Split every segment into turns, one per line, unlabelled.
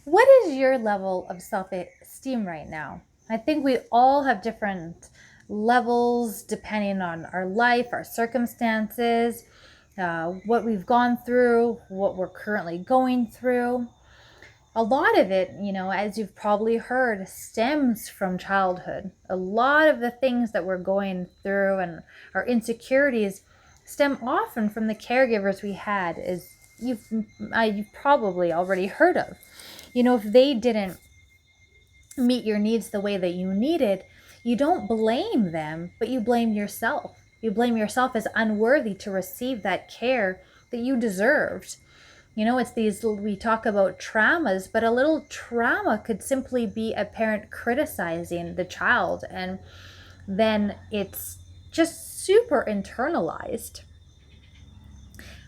What is your level of self-esteem right now? I think we all have different levels depending on our life, our circumstances, what we've gone through, what we're currently going through. A lot of it, as you've probably heard, stems from childhood. A lot of the things that we're going through and our insecurities stem often from the caregivers we had, as you've probably already heard of. If they didn't meet your needs the way that you needed, you don't blame them, but you blame yourself. You blame yourself as unworthy to receive that care that you deserved. It's these, we talk about traumas, but a little trauma could simply be a parent criticizing the child, and then it's just super internalized,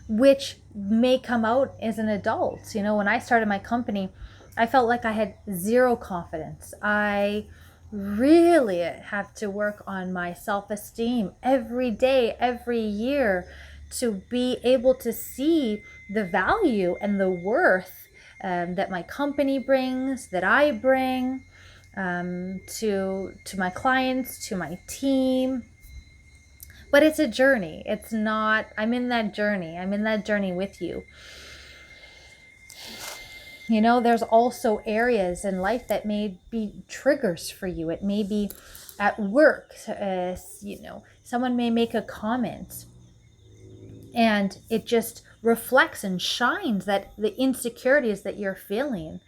which may come out as an adult. When I started my company, I felt like I had zero confidence. I really have to work on my self-esteem every day, every year, to be able to see the value and the worth that my company brings, that I bring to my clients, to my team. But it's a journey. It's not, I'm in that journey. I'm in that journey with you. There's also areas in life that may be triggers for you. It may be at work. Someone may make a comment and it just reflects and shines that the insecurities that you're feeling.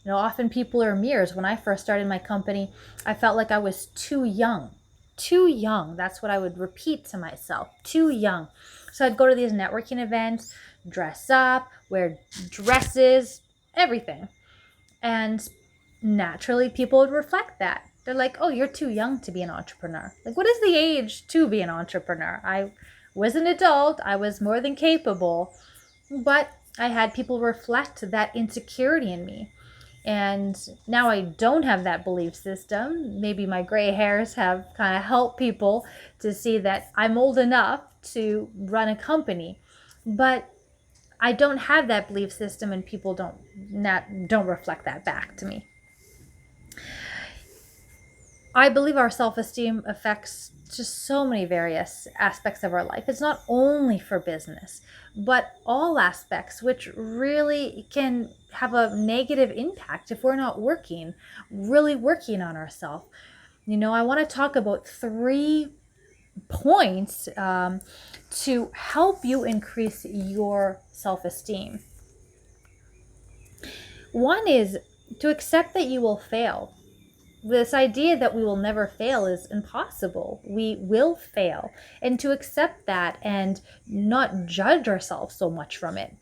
Often people are mirrors. When I first started my company, I felt like I was too young. Too young. That's what I would repeat to myself. Too young. So I'd go to these networking events, dress up, wear dresses, everything. And naturally, people would reflect that. They're like, oh, you're too young to be an entrepreneur. Like, what is the age to be an entrepreneur? I was an adult. I was more than capable. But I had people reflect that insecurity in me. And now I don't have that belief system. Maybe my gray hairs have kind of helped people to see that I'm old enough to run a company. But I don't have that belief system, and people don't reflect that back to me. I believe our self-esteem affects just so many various aspects of our life. It's not only for business, but all aspects, which really can have a negative impact if we're not really working on ourselves. I want to talk about 3 points to help you increase your self-esteem. One is to accept that you will fail. This idea that we will never fail is impossible. We will fail. And to accept that and not judge ourselves so much from it.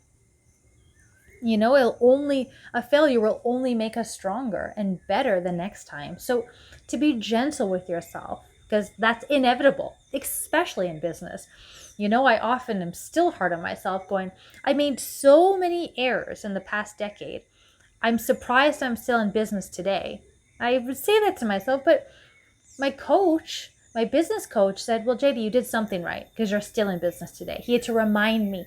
A failure will only make us stronger and better the next time. So to be gentle with yourself, because that's inevitable, especially in business. I often am still hard on myself going, I made so many errors in the past decade. I'm surprised I'm still in business today. I would say that to myself, but my business coach said, well, JD, you did something right because you're still in business today. He had to remind me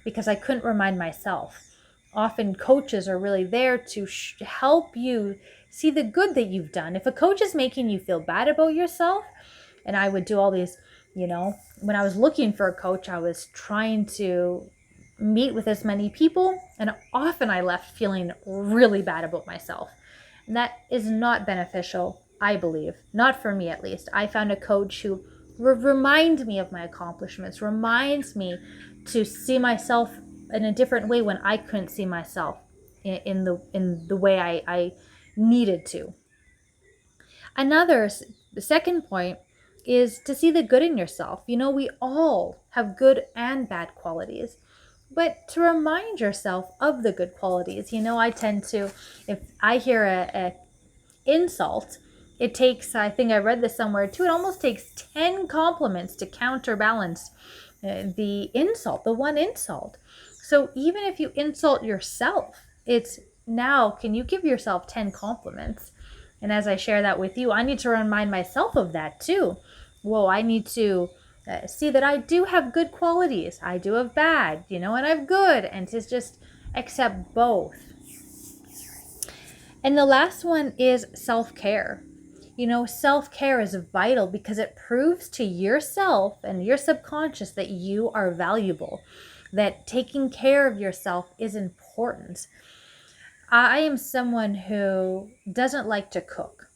because I couldn't remind myself. Often coaches are really there to help you see the good that you've done. If a coach is making you feel bad about yourself, and I would do all these, when I was looking for a coach, I was trying to meet with as many people, and often I left feeling really bad about myself. And that is not beneficial, I believe. Not for me, at least. I found a coach who reminds me of my accomplishments, reminds me to see myself in a different way when I couldn't see myself in the way I needed to. The second point is to see the good in yourself. We all have good and bad qualities, but to remind yourself of the good qualities. I tend to, if I hear a insult, it takes, I think I read this somewhere too, it almost takes 10 compliments to counterbalance the insult, the one insult. So even if you insult yourself, it's now, can you give yourself 10 compliments? And as I share that with you, I need to remind myself of that too. Whoa, I need to see that I do have good qualities. I do have bad, and I have good, and to just accept both. And the last one is self-care. You know, self-care is vital because it proves to yourself and your subconscious that you are valuable, that taking care of yourself is important. I am someone who doesn't like to cook.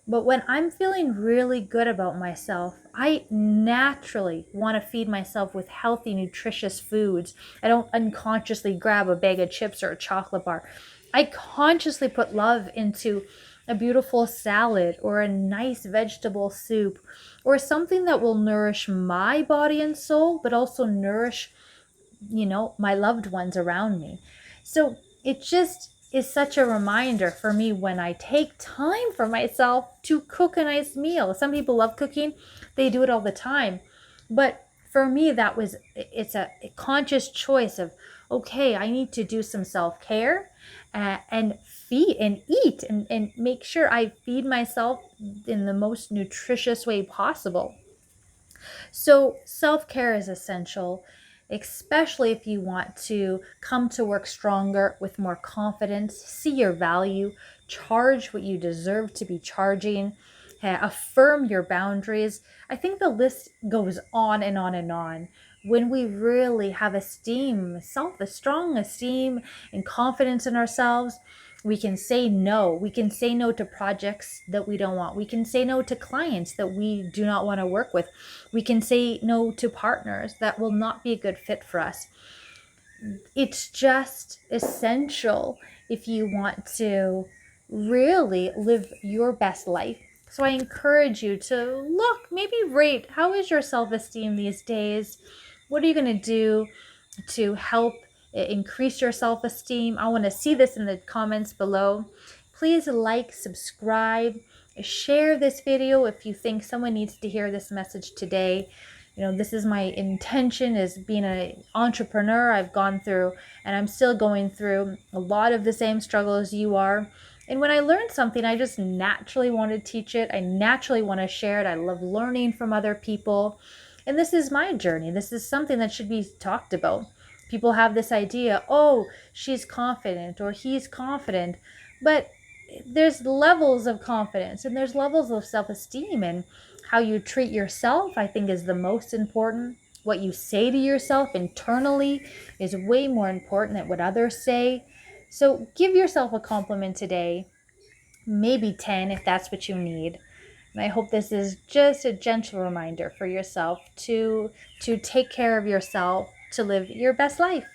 But when I'm feeling really good about myself, I naturally want to feed myself with healthy, nutritious foods. I don't unconsciously grab a bag of chips or a chocolate bar. I consciously put love into a beautiful salad or a nice vegetable soup or something that will nourish my body and soul, but also nourish, my loved ones around me. So it just is such a reminder for me when I take time for myself to cook a nice meal. Some people love cooking, they do it all the time. But for me, it's a conscious choice of, okay, I need to do some self care and feed and eat and make sure I feed myself in the most nutritious way possible. So, self care is essential, especially if you want to come to work stronger with more confidence, see your value, charge what you deserve to be charging, affirm your boundaries. I think the list goes on and on and on. When we really have esteem, a strong esteem and confidence in ourselves, we can say no. We can say no to projects that we don't want. We can say no to clients that we do not want to work with. We can say no to partners that will not be a good fit for us. It's just essential if you want to really live your best life. So I encourage you to look, maybe rate, how is your self-esteem these days? What are you going to do to help increase your self-esteem? I want to see this in the comments below. Please like, subscribe, share this video if you think someone needs to hear this message today. This is my intention as being an entrepreneur. I've gone through and I'm still going through a lot of the same struggle as you are. And when I learn something, I just naturally want to teach it. I naturally want to share it. I love learning from other people. And this is my journey. This is something that should be talked about. People have this idea, oh, she's confident or he's confident. But there's levels of confidence and there's levels of self-esteem, and how you treat yourself, I think, is the most important. What you say to yourself internally is way more important than what others say. So give yourself a compliment today, maybe 10 if that's what you need. And I hope this is just a gentle reminder for yourself to take care of yourself, to live your best life.